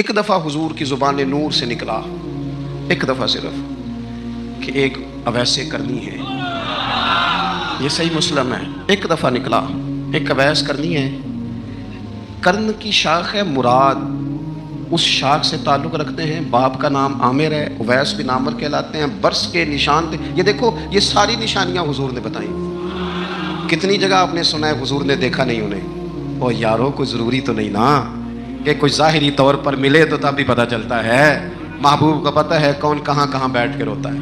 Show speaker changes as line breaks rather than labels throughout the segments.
ایک دفعہ حضور کی زبان نور سے نکلا، ایک دفعہ صرف، کہ ایک اویس کرنی ہے، یہ صحیح مسلم ہے، ایک دفعہ نکلا، ایک اویس کرنی ہے۔ کرن کی شاخ ہے مراد، اس شاخ سے تعلق رکھتے ہیں، باپ کا نام عامر ہے، اویس بن عامر کہلاتے ہیں، برس کے نشان تھے۔ یہ دیکھو یہ ساری نشانیاں حضور نے بتائیں۔ کتنی جگہ آپ نے سنا ہے حضور نے دیکھا نہیں انہیں؟ اور یارو کوئی ضروری تو نہیں نا کہ کوئی ظاہری طور پر ملے تو تب بھی پتہ چلتا ہے۔ محبوب کو پتہ ہے کون کہاں کہاں بیٹھ کے روتا ہے۔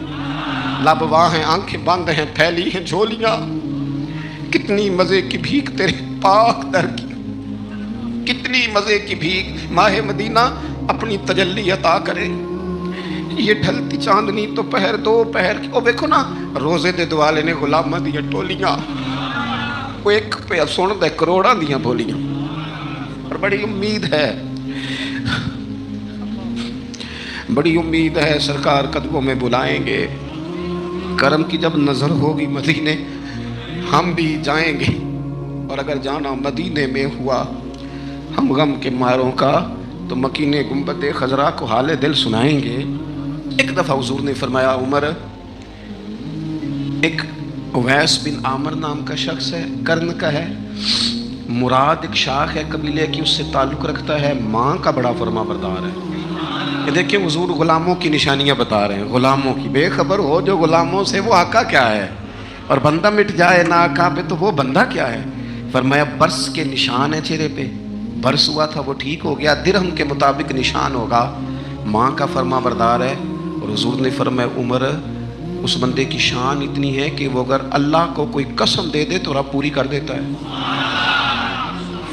لب واہ ہیں، آنکھیں بند ہیں، پھیلی ہیں جھولیاں، کتنی مزے کی بھیک تیرے پاک در کی، کتنی مزے کی بھیک ماہ مدینہ اپنی تجلی عطا کرے۔ یہ ڈھلتی چاندنی تو پہر دو پہر کی، او دیکھو نا روزے دے دوالے نے غلامہ دیا ٹولیاں، وہ ایک پہ سن دے کروڑاں دیاں بولیاں۔ اور بڑی امید ہے، بڑی امید ہے سرکار قدموں میں بلائیں گے۔ کرم کی جب نظر ہوگی مدینے ہم بھی جائیں گے، اور اگر جانا مدینے میں ہوا ہم غم کے ماروں کا تو مکین گنبد خضرا کو حال دل سنائیں گے۔ ایک دفعہ حضور نے فرمایا عمر، ایک اویس بن عامر نام کا شخص ہے، کرن کا ہے، مراد ایک شاخ ہے قبیلے کی، اس سے تعلق رکھتا ہے، ماں کا بڑا فرما بردار ہے۔ یہ دیکھیں حضور غلاموں کی نشانیاں بتا رہے ہیں، غلاموں کی، بے خبر ہو جو غلاموں سے وہ آقا کیا ہے، اور بندہ مٹ جائے نہ آقا پہ تو وہ بندہ کیا ہے۔ فرمایا برس کے نشان ہے چہرے پہ، برس ہوا تھا وہ ٹھیک ہو گیا، درہم کے مطابق نشان ہوگا، ماں کا فرما بردار ہے۔ اور حضور نے فرمایا عمر، اس بندے کی شان اتنی ہے کہ وہ اگر اللہ کو کوئی قسم دے دے تو رب پوری کر دیتا ہے۔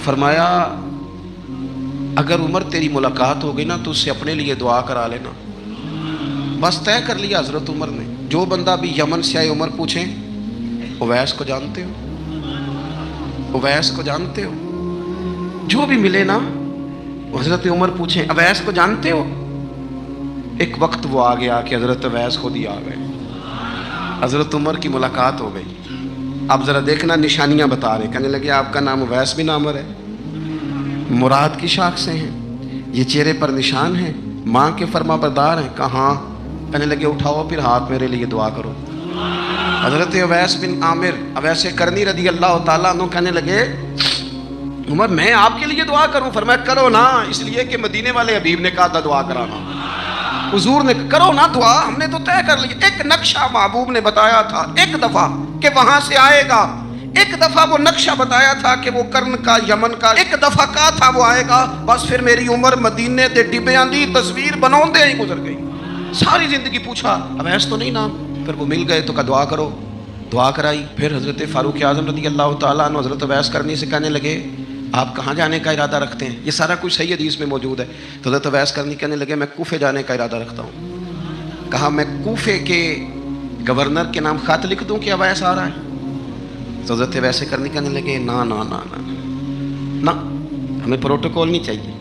فرمایا اگر عمر تیری ملاقات ہو گئی نا تو اس سے اپنے لیے دعا کرا لینا۔ بس طے کر لیا حضرت عمر نے، جو بندہ بھی یمن سے آئے عمر پوچھیں اویس کو جانتے ہو، اویس کو جانتے ہو، جو بھی ملے نا حضرت عمر پوچھیں اویس کو جانتے ہو۔ ایک وقت وہ آ گیا کہ حضرت اویس خود ہی آ گئے، حضرت عمر کی ملاقات ہو گئی۔ اب ذرا دیکھنا نشانیاں بتا رہے، کہنے لگے آپ کا نام اویس بن عامر ہے، مراد کی شاخ سے ہیں، یہ چہرے پر نشان ہیں، ماں کے فرما بردار ہیں، کہاں؟ کہنے لگے اٹھاؤ پھر ہاتھ میرے لیے دعا کرو۔ حضرت اویس بن عامر اویس کرنی رضی اللہ تعالیٰ عنہ کہنے لگے عمر میں آپ کے لیے دعا کروں؟ فرمایا کرو نا، اس لیے کہ مدینے والے حبیب نے کہا تھا دعا کرانا، حضور نے کرو نا دعا، ہم نے تو طے کر لی۔ ایک نقشہ محبوب نے بتایا تھا ایک دفعہ کہ وہاں سے آئے گا، ایک دفعہ وہ نقشہ بتایا تھا کہ وہ کرن کا یمن کا، ایک دفعہ کہا تھا وہ آئے گا، بس پھر میری عمر مدینے دے ڈبیاں دی تصویر بناؤندے ہی گزر گئی۔ ساری زندگی پوچھا اویس تو نہیں نام، پھر وہ مل گئے تو کہا دعا کرو، دعا کرائی۔ پھر حضرت فاروق اعظم رضی اللہ تعالیٰ عنہ حضرت اویس کرنی سے کہنے لگے آپ کہاں جانے کا ارادہ رکھتے ہیں؟ یہ سارا کچھ صحیح حدیث میں موجود ہے۔ تو حضرت اویس کرنی کہنے لگے میں کوفے جانے کا ارادہ رکھتا ہوں۔ کہا میں کوفے کے گورنر کے نام خط لکھ دوں کہ اویس آ رہا ہے؟ تو حضرت اویس کرنی کہنے لگے نا نا نا نا نا، ہمیں پروٹوکول نہیں چاہیے،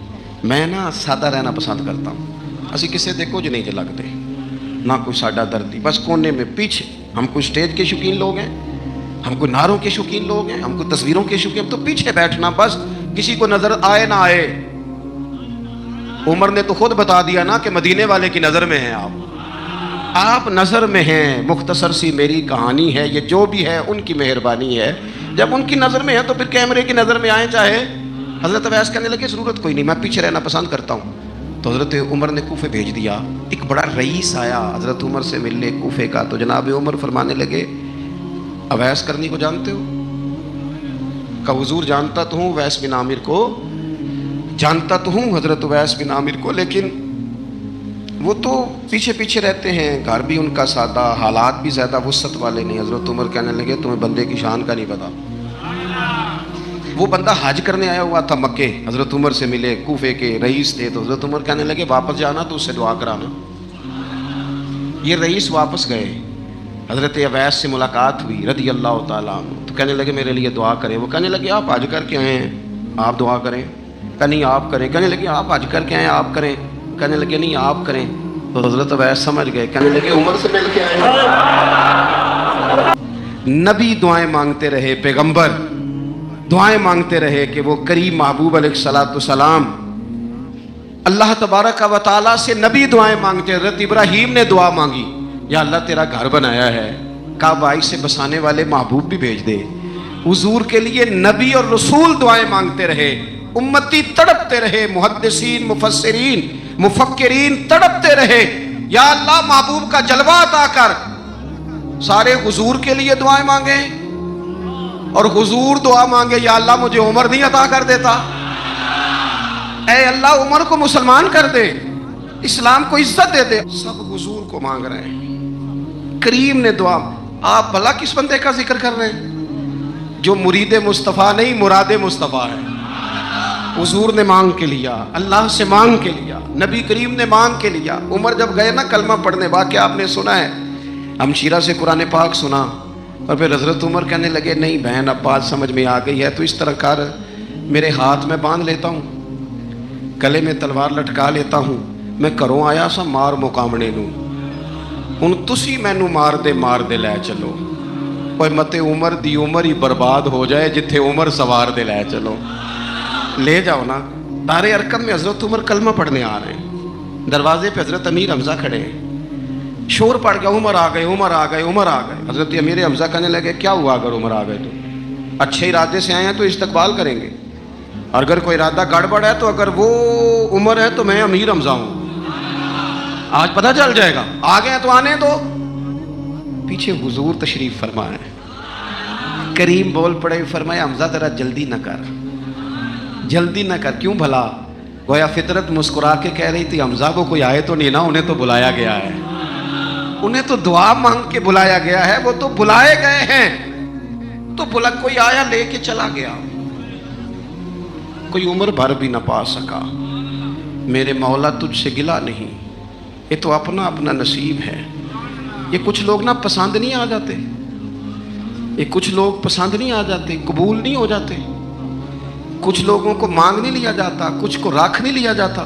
میں نا سادہ رہنا پسند کرتا ہوں، اسی کسے دے کچھ نہیں لگتے، نہ کوئی ساڈا دردی، بس کونے میں پیچھے، ہم کوئی سٹیج کے شوقین لوگ ہیں، ہم کوئی نعروں کے شوقین لوگ ہیں، ہم کوئی تصویروں کے شوقین، تو پیچھے بیٹھنا بس، کسی کو نظر آئے نہ آئے۔ عمر نے تو خود بتا دیا نا کہ مدینے والے کی نظر میں ہیں آپ نظر میں ہیں۔ مختصر سی میری کہانی ہے، یہ جو بھی ہے ان کی مہربانی ہے، جب ان کی نظر میں ہے تو پھر کیمرے کی نظر میں آئیں چاہے۔ حضرت اویس کہنے لگے ضرورت کوئی نہیں، میں پیچھے رہنا پسند کرتا ہوں۔ تو حضرت عمر نے کوفے بھیج دیا، ایک بڑا رئیس آیا حضرت عمر سے ملنے کوفے کا، تو جناب عمر فرمانے لگے اویس کرنی کو جانتے ہو؟ کہ حضور جانتا تو ہوں، اویس بن عامر کو جانتا تو ہوں، حضرت اویس بن عامر کو، لیکن وہ تو پیچھے پیچھے رہتے ہیں، گھر بھی ان کا سادہ، حالات بھی زیادہ وسعت والے نہیں۔ حضرت عمر کہنے لگے تمہیں بندے کی شان کا نہیں پتا، وہ بندہ حج کرنے آیا ہوا تھا مکے، حضرت عمر سے ملے، کوفے کے رئیس تھے، تو حضرت عمر کہنے لگے واپس جانا تو اس سے دعا کرانا۔ یہ رئیس واپس گئے، حضرت اویس سے ملاقات ہوئی رضی اللہ تعالیٰ عنہ، تو کہنے لگے میرے لیے دعا کریں۔ وہ کہنے لگے آپ حج کر کے آئے ہیں، آپ دعا کریں؟ کہ نہیں آپ کریں۔ کہنے لگے آپ حج کر کے آئے ہیں، آپ کریں؟ کہنے لگے نہیں آپ کریں۔ تو حضرت اویس سمجھ گئے، کہنے لگے عمر سے مل کے آئے ہیں۔ نبی دعائیں مانگتے رہے، پیغمبر دعائیں مانگتے رہے کہ وہ کریم محبوب علیہ الصلوۃ والسلام اللہ تبارک و تعالیٰ سے نبی دعائیں مانگتے ہیں. حضرت ابراہیم نے دعا مانگی, یا اللہ تیرا گھر بنایا ہے, کعبہ سے بسانے والے محبوب بھی بھیج دے. حضور کے لیے نبی اور رسول دعائیں مانگتے رہے, امتی تڑپتے رہے, محدثین, مفسرین, مفکرین تڑپتے رہے, یا اللہ محبوب کا جلوہ عطا کر. سارے حضور کے لیے دعائیں مانگیں اور حضور دعا مانگے, یا اللہ مجھے عمر نہیں عطا کر دیتا, اے اللہ عمر کو مسلمان کر دے, اسلام کو عزت دے دے. سب حضور کو مانگ رہے ہیں. کریم نے دعا, آپ بھلا کس بندے کا ذکر کر رہے ہیں جو مرید مصطفیٰ نہیں مراد مصطفیٰ ہے. حضور نے مانگ کے لیا, اللہ سے مانگ کے لیا, نبی کریم نے مانگ کے لیا. عمر جب گئے نا کلمہ پڑھنے, واقعہ آپ نے سنا ہے, ہمشیرہ سے قرآن پاک سنا, اور پھر حضرت عمر کہنے لگے نہیں بہن اب بات سمجھ میں آ گئی ہے, تو اس طرح کر, میرے ہاتھ میں باندھ لیتا ہوں, گلے میں تلوار لٹکا لیتا ہوں, میں کروں آیا سا مار مقامنے نوں, ہن تسی مینوں مار دے لے چلو. اوے متے عمر دی عمر ہی برباد ہو جائے جتھے عمر سوار دے لے چلو. لے جاؤ نا. دار ارقم میں حضرت عمر کلمہ پڑھنے آ رہے ہیں, دروازے پہ حضرت امیر حمزہ کھڑے ہیں. شور پڑ گیا, عمر آ گئے, عمر آ گئے, عمر آ گئے. حضرت امیر حمزہ کہنے لگے کیا ہوا اگر عمر آ گئے تو اچھے ارادے سے آئے ہیں تو استقبال کریں گے, اور اگر کوئی ارادہ گڑبڑ ہے تو اگر وہ عمر ہے تو میں امیر حمزہ ہوں, آج پتہ چل جائے گا. آ گئے تو آنے دو. پیچھے حضور تشریف فرمائے, کریم بول پڑے, فرمایا حمزہ ذرا جلدی نہ کر, جلدی نہ کر. کیوں بھلا؟ گویا فطرت مسکرا کے کہہ رہی تھی حمزہ کو کوئی آئے تو نہیں نا, انہیں تو بلایا گیا ہے, انہیں تو دعا مانگ کے بلایا گیا ہے, وہ تو بلائے گئے ہیں. تو بلا کوئی آیا لے کے چلا گیا, کوئی عمر بھر بھی نہ پا سکا. میرے مولا تجھ سے گلا نہیں, یہ تو اپنا اپنا نصیب ہے. یہ کچھ لوگ نا پسند نہیں آ جاتے, یہ کچھ لوگ پسند نہیں آ جاتے, قبول نہیں ہو جاتے. کچھ لوگوں کو مانگ نہیں لیا جاتا, کچھ کو رکھ نہیں لیا جاتا,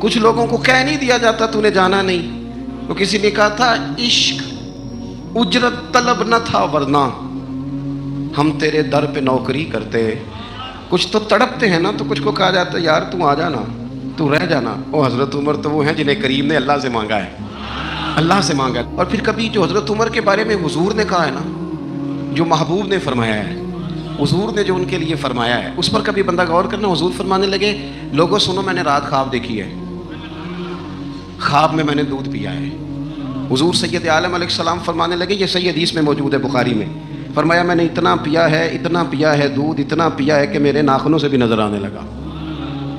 کچھ لوگوں کو کہہ نہیں دیا جاتا تو نے جانا نہیں. تو کسی نے کہا تھا عشق اجرت طلب نہ تھا ورنہ ہم تیرے در پہ نوکری کرتے. کچھ تو تڑپتے ہیں نا, تو کچھ کو کہا جاتا ہے یار تو آ جانا, تو رہ جانا. وہ حضرت عمر تو وہ ہیں جنہیں کریم نے اللہ سے مانگا ہے, اللہ سے مانگا ہے. اور پھر کبھی جو حضرت عمر کے بارے میں حضور نے کہا ہے نا, جو محبوب نے فرمایا ہے, حضور نے جو ان کے لیے فرمایا ہے, اس پر کبھی بندہ غور کرنا. حضور فرمانے لگے لوگوں سنو میں نے رات خواب دیکھی ہے, خواب میں نے دودھ پیا ہے. حضور سید عالم علیہ السلام فرمانے لگے, یہ صحیح حدیث میں موجود ہے بخاری میں, فرمایا میں نے اتنا پیا ہے دودھ, اتنا پیا ہے کہ میرے ناخنوں سے بھی نظر آنے لگا.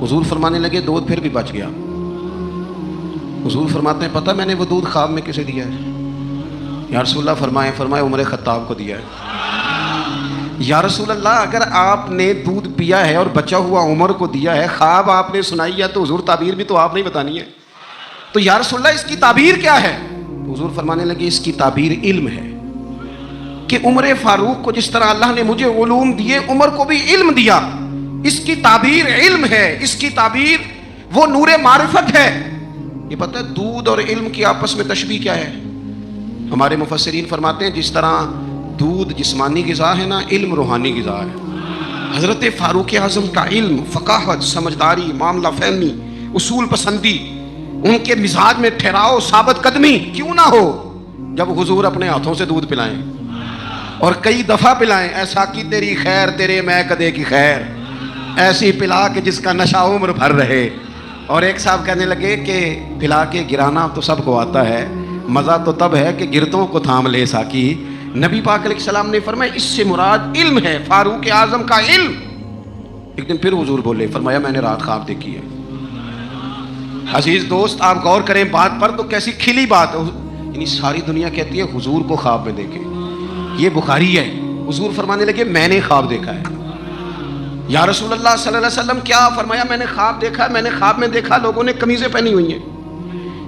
حضور فرمانے لگے دودھ پھر بھی بچ گیا. حضور فرماتے ہیں پتہ میں نے وہ دودھ خواب میں کسے دیا ہے؟ یا رسول اللہ فرمایا عمر خطاب کو دیا ہے. یا رسول اللہ اگر آپ نے دودھ پیا ہے اور بچا ہوا عمر کو دیا ہے, خواب آپ نے سنائی ہے, تو حضور تعبیر بھی تو آپ نہیں بتانی ہے. تو یا رسول اللہ اس کی تعبیر کیا ہے؟ حضور فرمانے لگے اس کی تعبیر علم ہے, کہ عمر فاروق کو جس طرح اللہ نے مجھے علوم دیے عمر کو بھی علم دیا. اس کی تعبیر علم ہے, اس کی تعبیر وہ نور معرفت ہے. یہ پتہ ہے دودھ اور علم کی آپس میں تشبیہ کیا ہے؟ ہمارے مفسرین فرماتے ہیں جس طرح دودھ جسمانی غذا ہے نا, علم روحانی غذا ہے. حضرت فاروق اعظم کا علم, فقاہت, سمجھداری, معاملہ فہمی, اصول پسندی, ان کے مزاج میں ٹھہراؤ, ثابت قدمی کیوں نہ ہو جب حضور اپنے ہاتھوں سے دودھ پلائیں, اور کئی دفعہ پلائیں. ایسا کی تیری خیر تیرے میں کدے کی خیر, ایسی پلا کہ جس کا نشہ عمر بھر رہے. اور ایک صاحب کہنے لگے کہ پلا کے گرانا تو سب کو آتا ہے, مزہ تو تب ہے کہ گرتوں کو تھام لے ساکی. نبی پاک علیہ السلام نے فرمایا اس سے مراد علم ہے, فاروق اعظم کا علم. ایک دن پھر حضور بولے, فرمایا میں نے رات خواب دیکھی ہے. عزیز دوست آپ غور کریں بات پر, تو کیسی کھلی بات ہے. یعنی ساری دنیا کہتی ہے حضور کو خواب میں دیکھے, یہ بخاری ہے. حضور فرمانے لگے میں نے خواب دیکھا ہے. یا رسول اللہ صلی اللہ علیہ وسلم کیا؟ فرمایا میں نے خواب دیکھا, میں نے خواب میں دیکھا لوگوں نے قمیضیں پہنی ہوئی ہیں,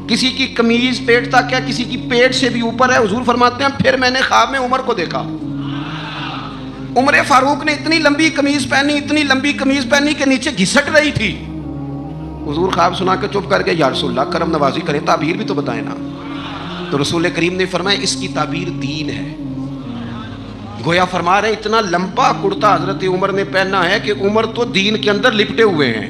کسی کی قمیض پیٹ تک ہے, کسی کی پیٹ سے بھی اوپر ہے. حضور فرماتے ہیں پھر میں نے خواب میں عمر کو دیکھا. عمر فاروق نے اتنی لمبی قمیض پہنی, اتنی لمبی قمیض پہنی کہ نیچے گھسٹ رہی تھی. حضور خواب سنا کے چپ کر کے یا رسول اللہ کرم نوازی کریں, تعبیر بھی تو بتائیں نا. تو رسول کریم نے فرمایا اس کی تعبیر دین ہے. گویا فرما رہے اتنا لمبا کرتا حضرت عمر نے پہنا ہے کہ عمر تو دین کے اندر لپٹے ہوئے ہیں.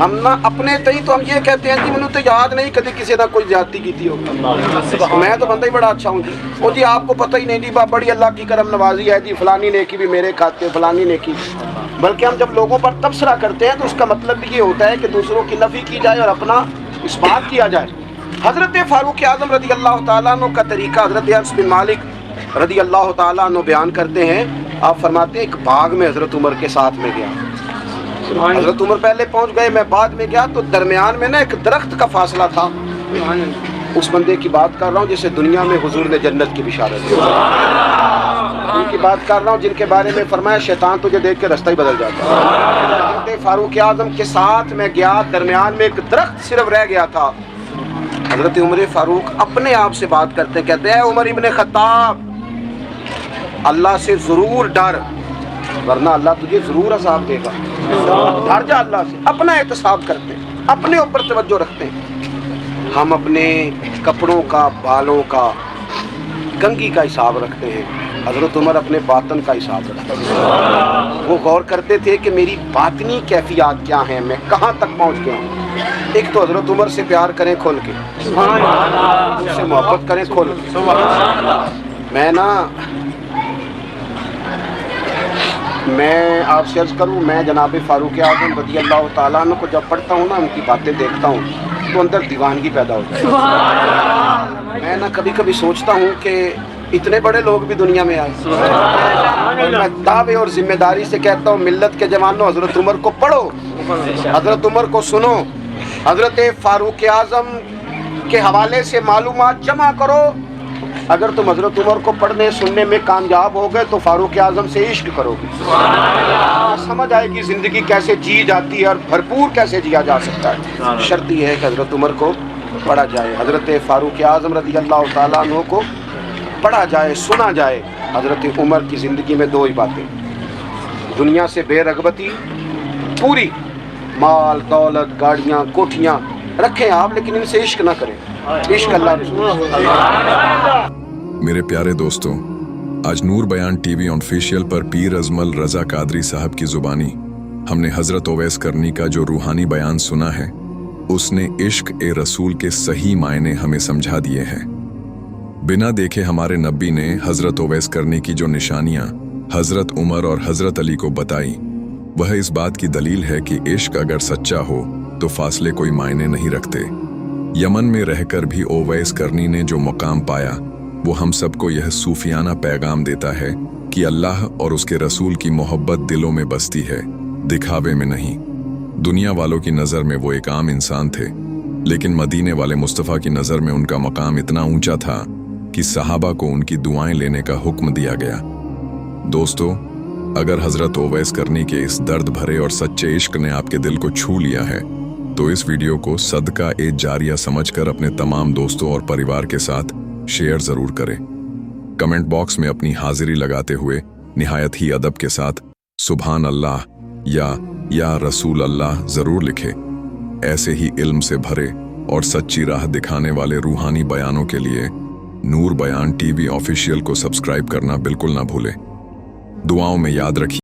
ہم نہ اپنے تئی تو ہم یہ کہتے ہیں جی مجھے تو یاد نہیں کبھی کسی نے کوئی زیادتی کی تھی ہوگا، میں تو بندہ ہی بڑا اچھا ہوں جی، وہ جی آپ کو پتہ ہی نہیں جی بڑی اللہ کی کرم نوازی ہے جی، فلانی نیکی بھی میرے کھاتے فلانی نیکی، بلکہ ہم جب لوگوں پر تبصرہ کرتے ہیں تو اس کا مطلب بھی یہ ہوتا ہے کہ دوسروں کی نفی کی جائے اور اپنا اس بات کیا جائے۔ حضرت فاروق اعظم رضی اللہ تعالیٰ عنہ کا طریقہ حضرت انس بن مالک رضی اللہ تعالیٰ عنہ بیان کرتے ہیں، آپ فرماتے ہیں ایک باغ میں حضرت عمر کے ساتھ میں گیا، حضرت عمر پہلے پہنچ گئے، میں بعد میں گیا، تو درمیان میں نا ایک درخت کا فاصلہ تھا، اس بندے کی بات کر رہا ہوں جسے دنیا میں حضور نے جنت کی بشارت دی، ان کی بات کر رہا ہوں جن کے بارے میں فرمایا شیطان تجھے دیکھ کے رستہ ہی بدل جاتا ہے۔ حضرت فاروق اعظم کے ساتھ میں گیا، درمیان میں ایک درخت صرف رہ گیا تھا، حضرت عمر فاروق اپنے آپ سے بات کرتے کہتے ہیں عمر ابن خطاب اللہ سے ضرور ڈر ورنہ اللہ تجھے ضرور عذاب دے گا، ڈر جا اللہ سے، اپنا احتساب کرتے ہیں، اپنے اوپر توجہ رکھتے ہیں، ہم اپنے کپڑوں کا، بالوں کا، کنگھی کا حساب رکھتے ہیں، حضرت عمر اپنے باطن کا حساب رکھتے ہیں، وہ غور کرتے تھے کہ میری باطنی کیفیات کیا ہیں، میں کہاں تک پہنچ گیا ہوں۔ ایک تو حضرت عمر سے پیار کریں کھول کے، اس سے محبت کریں کھول کے۔ میں آپ سے عرض کروں، میں جناب فاروق اعظم رضی اللہ تعالیٰ عنہ کو جب پڑھتا ہوں نا، ان کی باتیں دیکھتا ہوں تو اندر دیوانگی پیدا ہوتی ہے۔ میں نا کبھی کبھی سوچتا ہوں کہ اتنے بڑے لوگ بھی دنیا میں آئے، اور میں دعوے اور ذمہ داری سے کہتا ہوں ملت کے جوانوں حضرت عمر کو پڑھو، حضرت عمر کو سنو، حضرت فاروق اعظم کے حوالے سے معلومات جمع کرو۔ اگر تم حضرت عمر کو پڑھنے سننے میں کامیاب ہو گئے تو فاروق اعظم سے عشق کرو گے، سمجھ آئے گی زندگی کیسے جی جاتی ہے اور بھرپور کیسے جیا جا سکتا ہے۔ شرط یہ ہے کہ حضرت عمر کو پڑھا جائے، حضرت فاروق اعظم رضی اللہ تعالیٰ عنہ کو پڑھا جائے، سنا جائے۔ حضرت عمر کی زندگی میں دو ہی باتیں، دنیا سے بے رغبتی پوری، مال دولت گاڑیاں کوٹھیاں رکھیں آپ لیکن ان سے عشق نہ کریں، عشق اللہ رسول۔
میرے پیارے دوستوں، آج نور بیان ٹی وی آفیشیل پر پیر ازمل رضا قادری صاحب کی زبانی ہم نے حضرت اویس کرنی کا جو روحانی بیان سنا ہے، اس نے عشق رسول کے صحیح معنی ہمیں سمجھا دیے ہیں۔ بنا دیکھے ہمارے نبی نے حضرت اویس کرنی کی جو نشانیاں حضرت عمر اور حضرت علی کو بتائی، وہ اس بات کی دلیل ہے کہ عشق اگر سچا ہو تو فاصلے کوئی معنی نہیں رکھتے۔ یمن میں رہ کر بھی اویس کرنی نے جو مقام پایا، وہ ہم سب کو یہ صوفیانہ پیغام دیتا ہے کہ اللہ اور اس کے رسول کی محبت دلوں میں بستی ہے، دکھاوے میں نہیں۔ دنیا والوں کی نظر میں وہ ایک عام انسان تھے، لیکن مدینے والے مصطفیٰ کی نظر میں ان کا مقام اتنا اونچا تھا کہ صحابہ کو ان کی دعائیں لینے کا حکم دیا گیا۔ دوستو، اگر حضرت اویس کرنی کے اس درد بھرے اور سچے عشق نے آپ کے دل کو چھو لیا ہے تو اس ویڈیو کو صدقہ جاریہ سمجھ کر اپنے تمام دوستوں اور پریوار کے ساتھ شیئر ضرور کریں۔ کمنٹ باکس میں اپنی حاضری لگاتے ہوئے نہایت ہی ادب کے ساتھ سبحان اللہ یا رسول اللہ ضرور لکھیں۔ ایسے ہی علم سے بھرے اور سچی راہ دکھانے والے روحانی بیانوں کے لیے نور بیان ٹی وی آفیشیل کو سبسکرائب کرنا بالکل نہ بھولیں۔ دعاؤں میں یاد رکھیے۔